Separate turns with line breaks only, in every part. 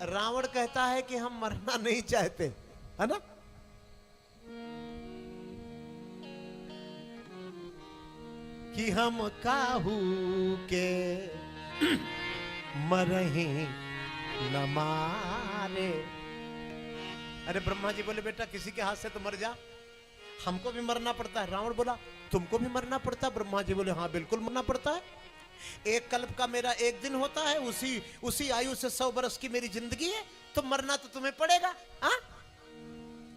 रावण कहता है कि हम मरना नहीं चाहते, है ना। कि हम काहू के मरही न मारे। अरे ब्रह्मा जी बोले बेटा किसी के हाथ से तो मर जा, हमको भी मरना पड़ता है। रावण बोला तुमको भी मरना पड़ता है? ब्रह्मा जी बोले हाँ बिल्कुल मरना पड़ता है। एक कल्प का मेरा एक दिन होता है, उसी आयु से 100 वर्ष की मेरी जिंदगी है, तो मरना तो तुम्हें पड़ेगा। हाँ?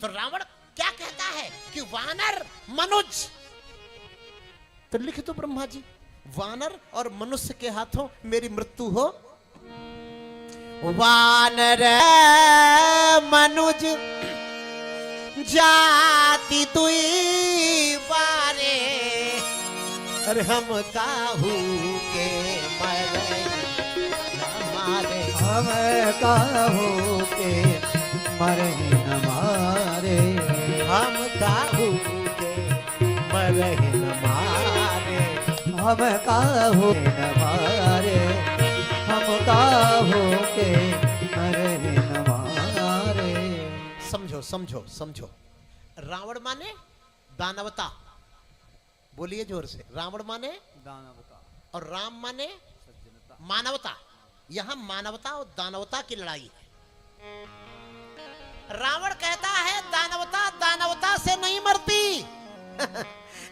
तो रावण क्या कहता है कि वानर मनुज, तो लिख दो ब्रह्मा जी, वानर और मनुष्य के हाथों मेरी मृत्यु हो। वानर मनुज जाति दुई बारे, अरे हम काहू के मरे न मारे।
हम काहू के मरे न मारे।
हम काहू के मरे न मारे।
हम काहू न मारे। हम काहू के मरे न मारे।
समझो समझो समझो, रावण माने दानवता, बोलिए जोर से, रावण माने
दानवता
और राम माने
सज्जनता,
मानवता। यहां मानवता और दानवता की लड़ाई है। रावण कहता है दानवता दानवता से नहीं मरती।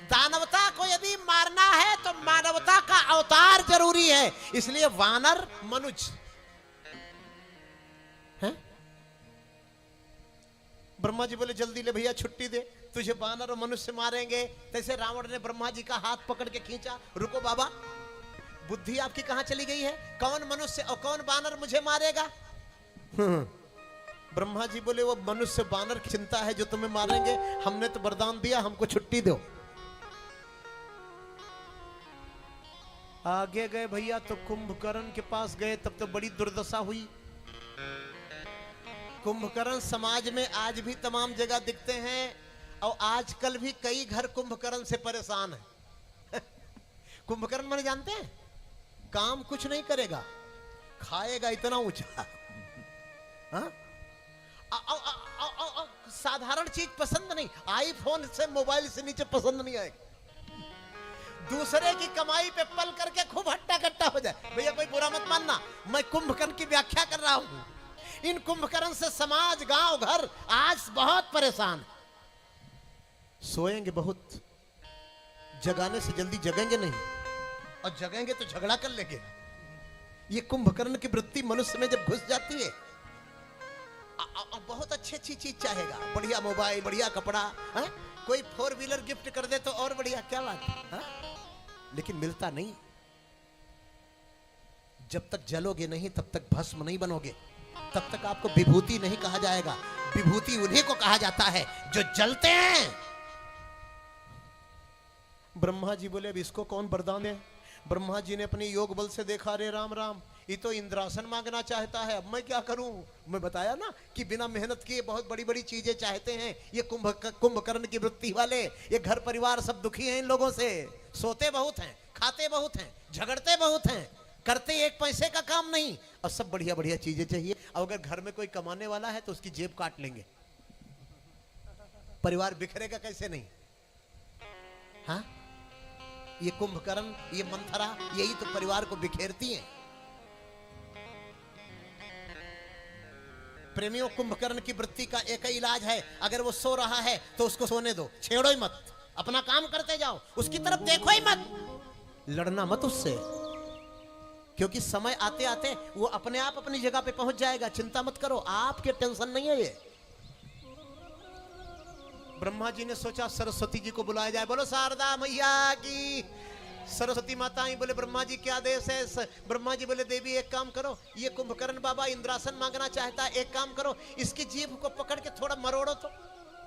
दानवता को यदि मारना है तो मानवता का अवतार जरूरी है, इसलिए वानर मनुज है। ब्रह्मा जी बोले जल्दी ले भैया छुट्टी दे, तुझे वानर और मनुष्य मारेंगे। तैसे रावण ने ब्रह्मा जी का हाथ पकड़ के खींचा, रुको बाबा, बुद्धि आपकी कहां चली गई है? कौन मनुष्य और कौन वानर मुझे मारेगा? ब्रह्मा जी बोले वो मनुष्य वानर की चिंता है जो तुम्हें मारेंगे, हमने तो वरदान दिया, हमको छुट्टी दो। आगे गए भैया तो कुंभकर्ण के पास गए, तब तो बड़ी दुर्दशा हुई। कुंभकर्ण समाज में आज भी तमाम जगह दिखते हैं और आजकल भी कई घर कुंभकर्ण से परेशान है। कुंभकर्ण माने जानते हैं? काम कुछ नहीं करेगा, खाएगा इतना ऊंचा। हाँ? साधारण चीज पसंद नहीं, आईफोन से मोबाइल से नीचे पसंद नहीं आएगा। दूसरे की कमाई पे पल करके खूब हट्टा कट्टा हो जाए। भैया कोई बुरा मत मानना, मैं कुंभकर्ण की व्याख्या कर रहा हूं। इन कुंभकर्ण से समाज गांव घर आज बहुत परेशान है। सोएंगे बहुत, जगाने से जल्दी जगेंगे नहीं, और जगेंगे तो झगड़ा कर लेंगे। ये कुंभकर्ण की वृत्ति मनुष्य में जब घुस जाती है, बहुत अच्छी अच्छी चीज चाहेगा, बढ़िया मोबाइल, बढ़िया कपड़ा, है? कोई 4 व्हीलर गिफ्ट कर दे तो और बढ़िया, क्या बात है? लेकिन मिलता नहीं। जब तक जलोगे नहीं तब तक भस्म नहीं बनोगे, तब तक आपको विभूति नहीं कहा जाएगा। विभूति उन्हीं को कहा जाता है जो जलते हैं। ब्रह्मा जी बोले अब इसको कौन वरदान दे? ब्रह्मा जी ने अपनी योग बल से देखा, रे राम राम, ये तो इंद्रासन मांगना चाहता है, अब मैं क्या करूं? मैं बताया ना कि बिना मेहनत किए बहुत बड़ी बड़ी चीजें चाहते हैं ये कुंभकर्ण की वृत्ति वाले। ये घर परिवार सब दुखी हैं इन लोगों से, सोते बहुत हैं, खाते बहुत हैं, झगड़ते बहुत हैं, करते एक पैसे का काम नहीं, और सब बढ़िया बढ़िया चीजें चाहिए। और अगर घर में कोई कमाने वाला है तो उसकी जेब काट लेंगे। परिवार बिखरेगा कैसे नहीं? हाँ, ये कुंभकर्ण, ये मंथरा, यही तो परिवार को बिखेरती हैं। प्रेमियों, कुंभकर्ण की वृत्ति का एक ही इलाज है, अगर वो सो रहा है तो उसको सोने दो, छेड़ो ही मत, अपना काम करते जाओ, उसकी तरफ देखो ही मत, लड़ना मत उससे, क्योंकि समय आते आते वो अपने आप अपनी जगह पे पहुंच जाएगा। चिंता मत करो, आपके टेंशन नहीं है ये। ब्रह्मा जी ने सोचा सरस्वती जी को बुलाया जाए। बोलो शारदा मैया की। सरस्वती माता ही बोले ब्रह्मा जी क्या आदेश है? ब्रह्मा जी बोले देवी एक काम करो, ये कुंभकर्ण बाबा इंद्रासन मांगना चाहता है, एक काम करो इसकी जीभ को पकड़ के थोड़ा मरोड़ो, तो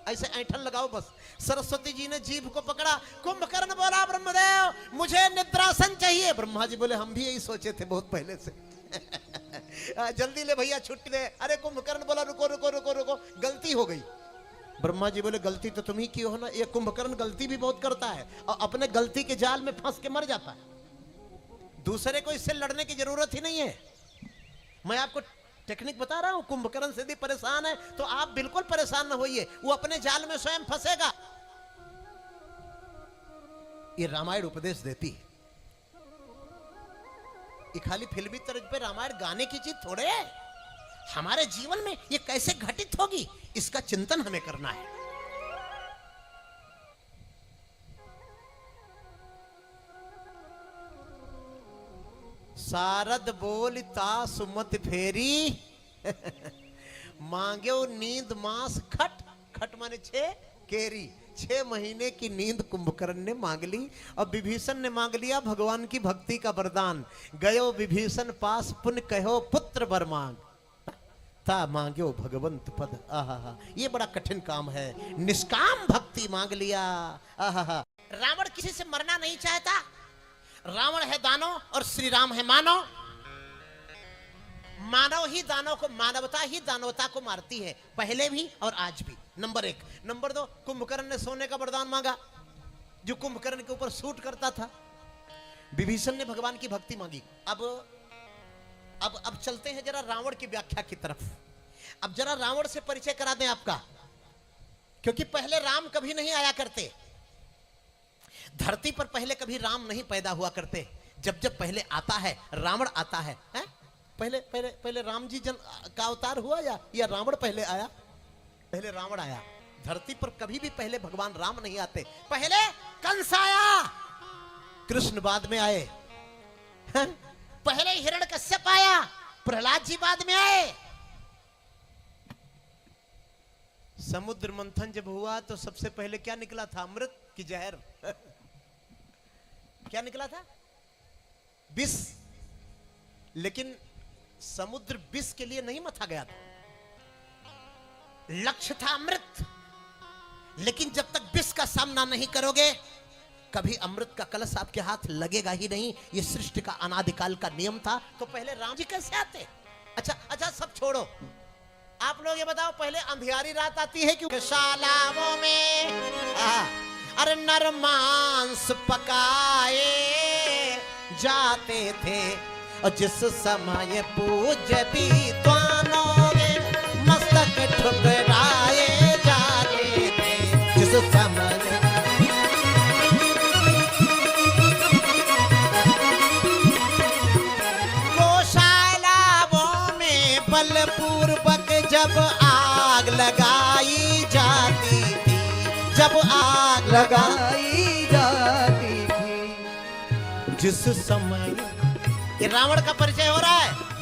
ऐसे ऐंठन लगाओ बस। सरस्वती जी ने जीभ को पकड़ा, कुंभकर्ण बोला ब्रह्मदेव मुझे निद्रासन चाहिए। ब्रह्मा जी बोले हम भी यही सोचे थे बहुत पहले से। जल्दी ले भैया छुट्टी दे। अरे कुंभकर्ण बोला रुको रुको रुको रुको, गलती हो गई। ब्रह्मा जी बोले गलती तो तुम ही की हो ना। ये कुंभकर्ण गलती भी बहुत करता है और अपने गलती के जाल में फंस के मर जाता है। दूसरे को इससे लड़ने की जरूरत ही नहीं है। मैं आपको टेक्निक बता रहा हूं। कुंभकर्ण से यदि परेशान है तो आप बिल्कुल परेशान न होइए, वो अपने जाल में स्वयं फंसेगा। ये रामायण उपदेश देती है। ये खाली फिल्मी तर्ज पे रामायण गाने की चीज थोड़े है। हमारे जीवन में ये कैसे घटित होगी, इसका चिंतन हमें करना है। सारद बोलता सुमत फेरी मांग्यो नींद मास खट खट माने 6 केरी। 6 महीने की नींद कुंभकर्ण ने मांग ली। अब विभीषण ने मांग लिया भगवान की भक्ति का वरदान। गयो विभीषण पास पुन कहो पुत्र वर मांग, ता मांग्यो भगवंत पद। आहा, ये बड़ा कठिन काम है। निष्काम भक्ति मांग लिया। आहा, रावण किसी से मरना नहीं चाहता। रावण है दानव और श्री राम है मानव। मानव ही दानव को, मानवता ही दानवता को मारती है, पहले भी और आज भी। नंबर 1। नंबर 2, कुंभकर्ण ने सोने का वरदान मांगा जो कुंभकर्ण के ऊपर सूट करता था। विभीषण ने भगवान की भक्ति मांगी। अब चलते हैं जरा रावण की व्याख्या की तरफ। अब जरा रावण से परिचय करा दें आपका, क्योंकि पहले राम कभी नहीं आया करते। धरती पर पहले कभी राम नहीं पैदा हुआ करते। जब जब पहले आता है रावण आता है, हैं? पहले राम जी का अवतार हुआ या रावण पहले आया? पहले रावण आया। धरती पर कभी भी पहले भगवान राम नहीं आते। पहले कंस आया, कृष्ण बाद में आए। हैं? पहले हिरण्यकश्यप आया, प्रहलाद जी बाद में आए। समुद्र मंथन जब हुआ तो सबसे पहले क्या निकला था? अमृत की जहर। क्या निकला था? विष। लेकिन समुद्र विष के लिए नहीं मथा गया था, लक्ष्य था अमृत। लेकिन जब तक विष का सामना नहीं करोगे कभी अमृत का कलश आपके हाथ लगेगा ही नहीं। ये सृष्टि का अनादिकाल का नियम था। तो पहले राम जी कैसे आते? अच्छा सब छोड़ो, आप लोग ये बताओ, पहले अंधियारी रात आती है क्यों? शालाओं में अरे नर मांस पकाए जाते थे, और जिस समय पूज्य विद्वानों में मस्तक ठुकराए जाते थे, जिस समय गौशालाओं में बलपूर्वक जब आग लगाई जाती थी, जब आग
लगाई जाती थी,
जिस समय। ये रावण का परिचय हो रहा है।